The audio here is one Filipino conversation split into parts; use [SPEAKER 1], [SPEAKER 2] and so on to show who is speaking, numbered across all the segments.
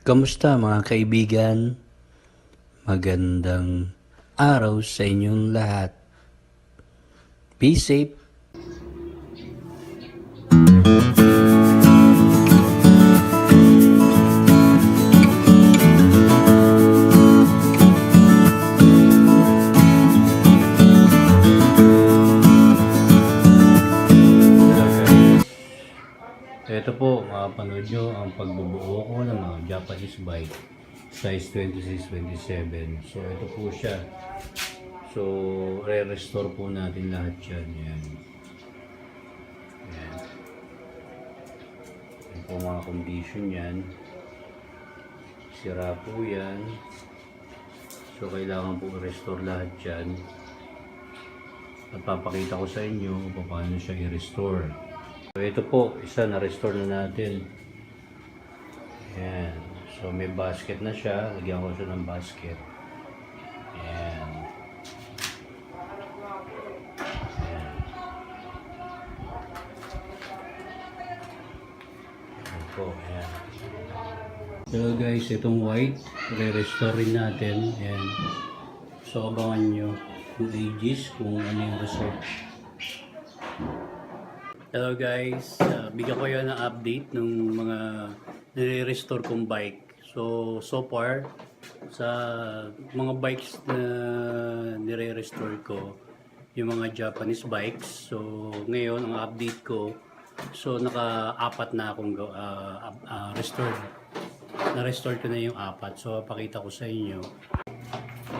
[SPEAKER 1] Kamusta mga kaibigan? Magandang araw sa inyong lahat. Be safe. Ito po, mapanood nyo ang pagbubuo ko ng mga Japanese bike size 26-27. So ito po siya. So re-restore po natin lahat yan. Yan. Yan. Yan po mga condition yan. Sira po yan. So kailangan po restore lahat yan. At papakita ko sa inyo kung paano siya i-restore. So ito po, isa na-restore na natin. Ayan. So may basket na siya. Lagyan ko siya ng basket. Ayan. Ayan. Ayan po, ayan. So guys, itong white, re-restore rin natin. Ayan. So abangan nyo yung ages kung ano yung result. Hello guys, bigyan ko yan ng update ng mga nire-restore kong bike. So far, sa mga bikes na nire-restore ko, yung mga Japanese bikes. So ngayon, ang update ko, so naka-apat na akong restore. Na-restore ko na yung apat. So pakita ko sa inyo.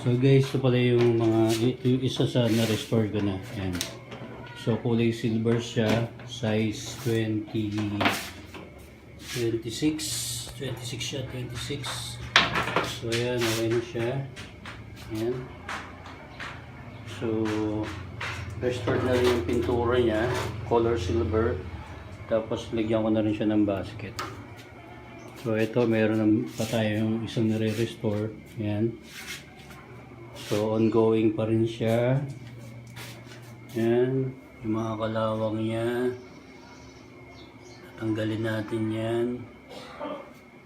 [SPEAKER 1] So guys, ito pala yung mga, yung isa sa na-restore ko na. Ayan. So kulay silver siya, size 26 siya, 26. So ayan, okay na siya. Ayan. So restored na rin yung pintura niya, color silver. Tapos lagyan ko na rin siya ng basket. So ito, meron pa tayong isang nare-restore. Ayan. So ongoing pa rin siya. Ayan. Yung mga kalawang niya, tanggalin natin yan.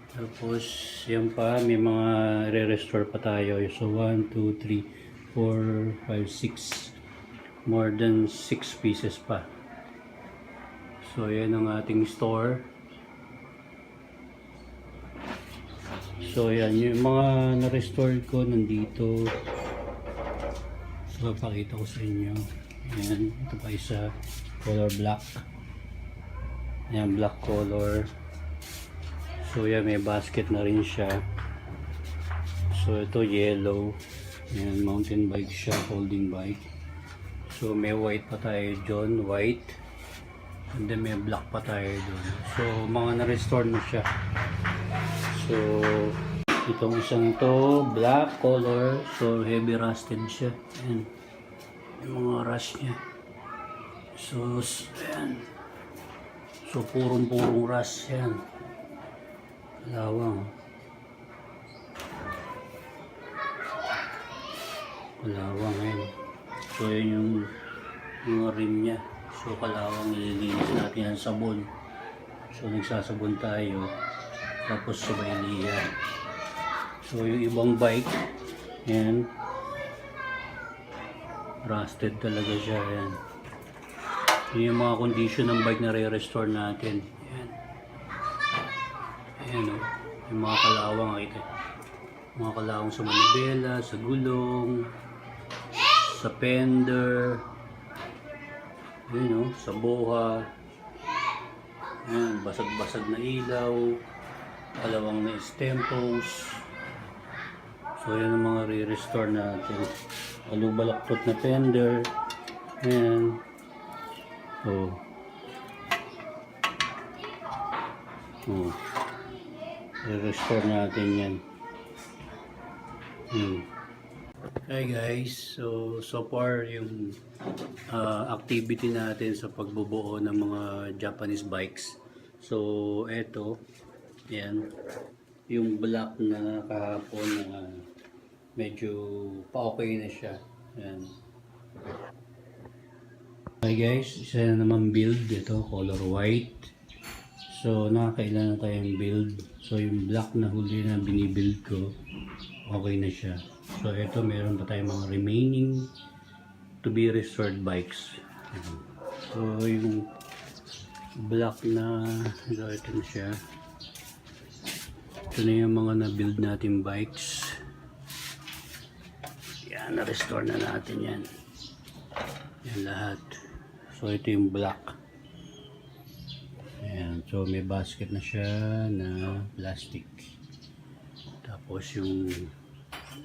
[SPEAKER 1] Tapos yan pa, may mga re-restore pa tayo. So 1, 2, 3, 4, 5, 6, more than 6 pieces pa. So yan ang ating store. So yan, yung mga na-restore ko nandito. So papakita ko sa inyo. Ayan, ito pa isa, color black. Ayan, black color. So yan, may basket na rin siya. So ito yellow. Ayan, mountain bike siya, holding bike. So may white pa tayo dyan, white. And then may black pa tayo dun. So mga na-restore na siya. So itong isang to, black color. So heavy rusted siya. Ayan. Yung mga rust niya. So, ayan. So, purong rust yan. Kalawang. Kalawang, ayan. So, yan yung mga rim niya. So, kalawang nililinis natin ang sabon. So, nagsasabon tayo. Tapos, sabay liya. So, yung ibang bike, ayan. Rusted talaga siya. Ayan. Yun yung mga condition ng bike na re-restore natin. Ayan. Ayan o. Yung mga kalawang. Mga kalawang sa manibela, sa gulong, sa fender. Ayan o. Sa boha. Ayan. Basag-basag na ilaw. Kalawang na stemples. So yan ang mga re-restore natin. Balaktot na fender. Ayan. Oh. Oh. Re-restore natin yan. Hi guys. So far yung activity natin sa pagbubuo ng mga Japanese bikes. So eto. Yan. Yung black na kahapon na medyo pa-okay na siya. Ayan. Okay guys, isa na naman build. Ito, color white. So, nakakailan na tayong build. So, yung black na huli na binibuild ko, okay na siya. So, ito meron pa tayong mga remaining to be restored bikes. So, yung black na, ito na siya. Ito na yung mga na-build natin bikes. Yan, na-restore na natin yan. Yan lahat. So, ito yung black. Ayan, so may basket na siya na plastic. Tapos yung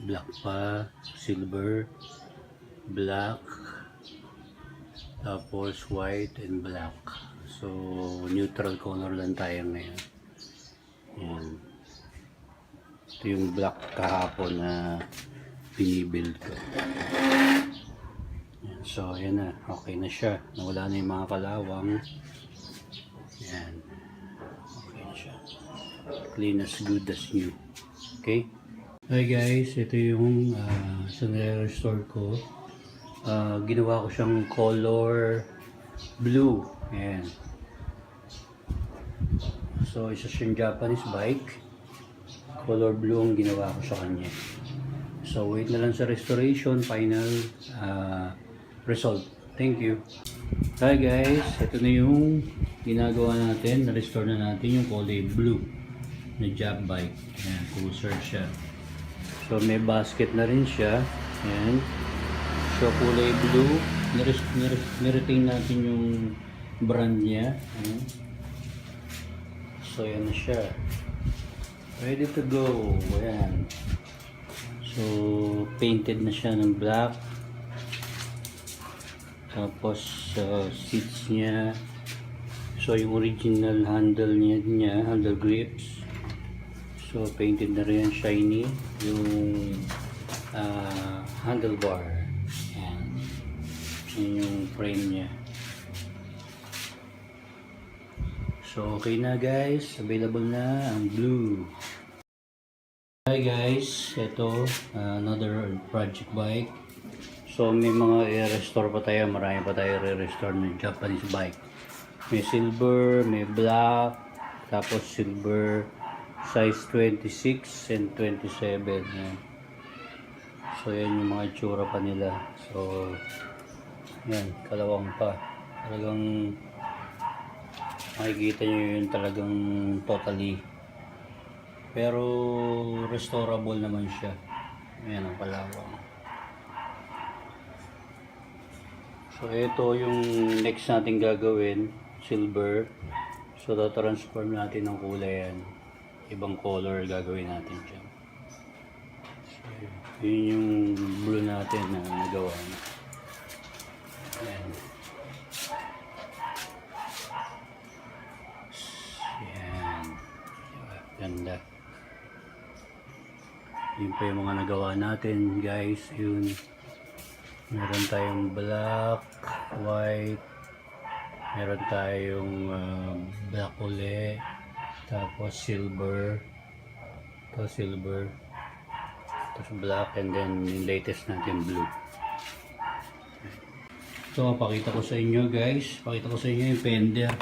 [SPEAKER 1] black pa, silver, black, tapos white and black. So neutral color lang tayo ngayon. Ayan. Ito yung black kahapon na binibuild ko. Ayan, so ayan na, okay na siya. Nawala na yung mga kalawang. Ayan. Okay na siya. Clean as good as new. Okay? Hi guys, ito yung sa nire-restore ko. Ginawa ko siyang color blue. Ayan. So, isa siyang Japanese bike. Color blue ang ginawa ko sa kanya. So, wait na lang sa restoration. Final result. Thank you. Hi guys, ito na yung ginagawa natin. Na-restore na natin yung kulay blue na Jap bike. Ayan, cruiser siya. So may basket na rin siya. Ayan. So kulay blue. Niretain natin yung brand niya. Ayan. So yan na siya. Ready to go. Ayan. So painted na siya ng black. Tapos seats niya. So yung original handle niya, handle grips. So painted na rin, shiny yung handlebar. Yan. Yan yung frame niya. So okay na guys, available na ang blue. Hi guys, ito another project bike. So may mga i-restore pa tayo, marami pa tayo i-restore ng Japanese bike. May silver, may black, tapos silver size 26 and 27. Yan. So yan yung mga itsura pa nila. So yan, kalawang pa. Talagang makikita nyo yun talagang totally. Pero restorable naman siya. Yan ang kalawang. So ito yung next natin gagawin, silver. So transform natin ng kulay yan. Ibang color gagawin natin dyan. So, yun yung blue natin na nagawa. Ayan. Ayan. Ganda. Yun pa yung mga nagawa natin guys. Yun. Meron tayong black, white, meron tayong black uli, tapos silver, tapos black, and then yung latest natin blue. So pakita ko sa inyo guys, pakita ko sa inyo yung fender.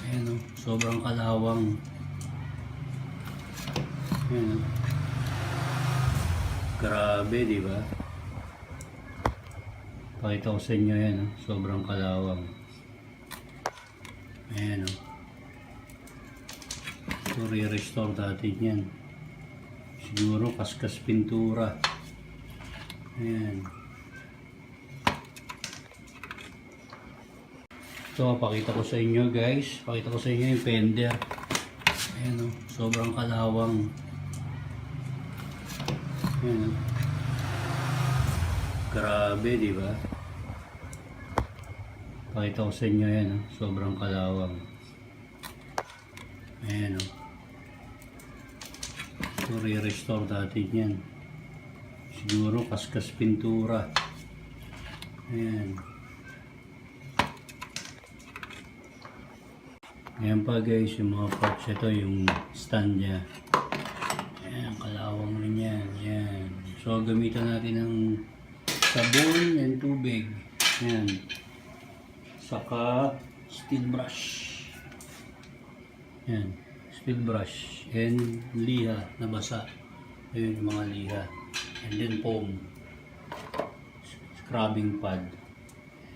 [SPEAKER 1] Ayan o, sobrang kalawang. Ayan o. Grabe, di ba? Pakita ko sa inyo yan, sobrang kalawang. Ayan o. So, re-restore natin yan. Siguro kaskas pintura. Ayan. So, pakita ko sa inyo guys. Pakita ko sa inyo yung fender. Ayan o. Sobrang kalawang. Ayan o. Grabe, di ba? Pakita ko sa inyo yan, sobrang kalawang. Ayan o. So, re-restore natin yan. Siguro kaskas pintura. Ayan. Ayan pa guys, yung mga parts. Ito yung stand nya. Ayan, kalawang rin yan. Ayan. So, gamitan natin ng sabon and tubig. Ayan. Saka steel brush. Yan. Steel brush. And liha na basa. Ayun yung mga liha. And then foam. Scrubbing pad.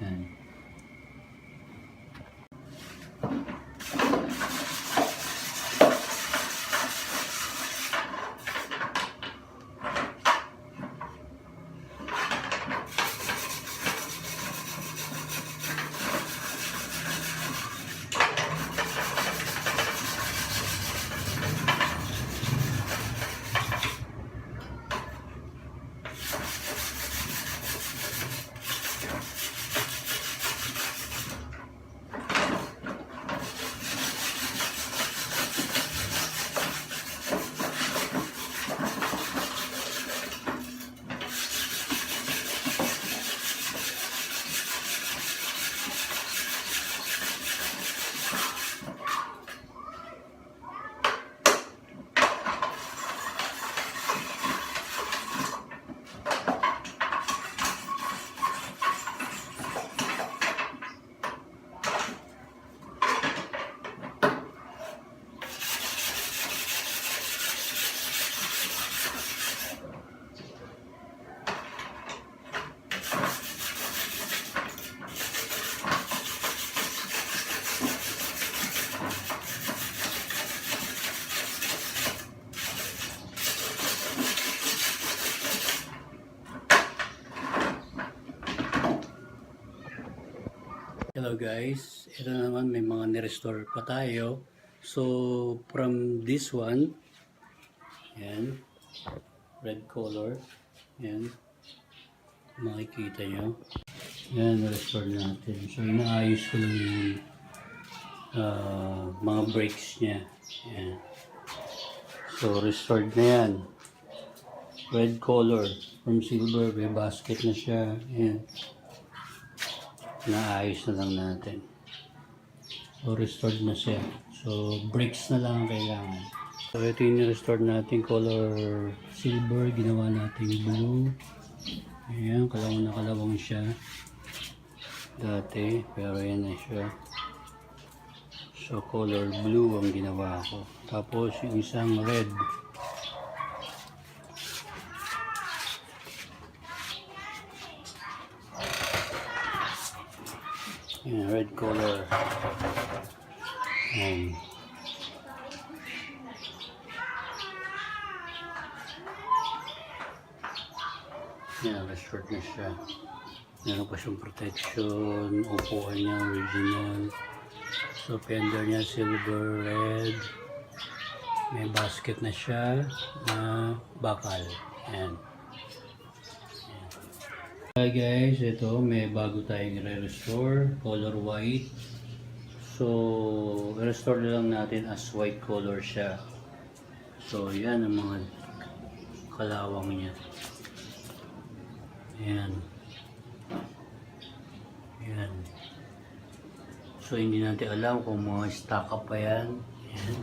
[SPEAKER 1] Yan. Hello guys, ito naman may mga ni-restore pa tayo. So from this one, yan, red color, yan, makikita nyo, yan, restore natin. So inaayos ko lang yung mga brakes nya, yan. So restored na yan, red color, from silver, may basket na siya, yan. Naayos na lang natin. So restored na siya. So brakes na lang ang kailangan. So ito yung restore natin, color silver, ginawa natin blue. Ayan, kalawang na kalawang siya dati, pero yan na siya. So color blue ang ginawa ko. Tapos yung isang red. Yan, red color. Yan, restored na siya. Meron pa siyang protection, upuan niya original. So fender niya silver, red. May basket na siya na bakal. Yan. Hi guys, ito may bago tayong re-restore, color white. So, restore lang natin as white color siya. So, yan ang mga kalawang niya. Ayan. Ayan. So, hindi natin alam kung mga stock up pa yan. Ayan.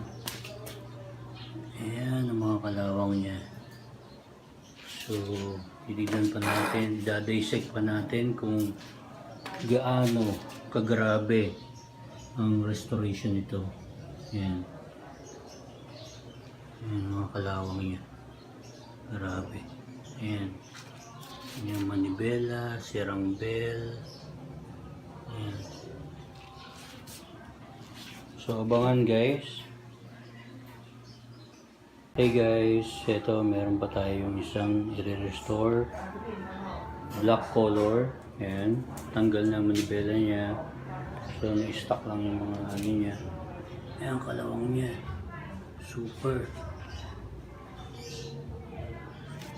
[SPEAKER 1] Ayan ang mga kalawang niya. So, titignan pa natin, dissect pa natin kung gaano kagrabe ang restoration nito. Ayan. Ayan mga kalawang niya. Grabe. Ayan. Ayan manibela, sirang bell. Ayan. So, abangan guys. Hey guys, ito meron pa tayong isang i-restore black color. Ayan, tanggal na manibela niya. So na-stock lang yung mga ano niya. Ayan, kalawang niya. Super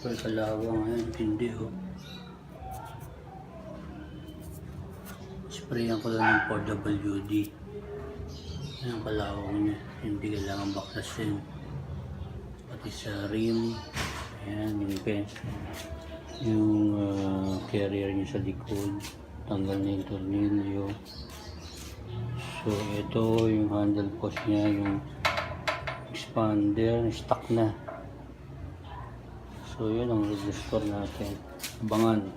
[SPEAKER 1] kalawang. Ayan, hindi oh. Sprayan ko lang ng 4WD. Ayan, kalawang niya. Hindi kailangan baklasin. Pati sa rim, ayan, yung carrier niya sa likod, tanggal na yung tornilyo. So ito yung handle post niya, yung expander, stuck na. So yun ang restore natin, abangan.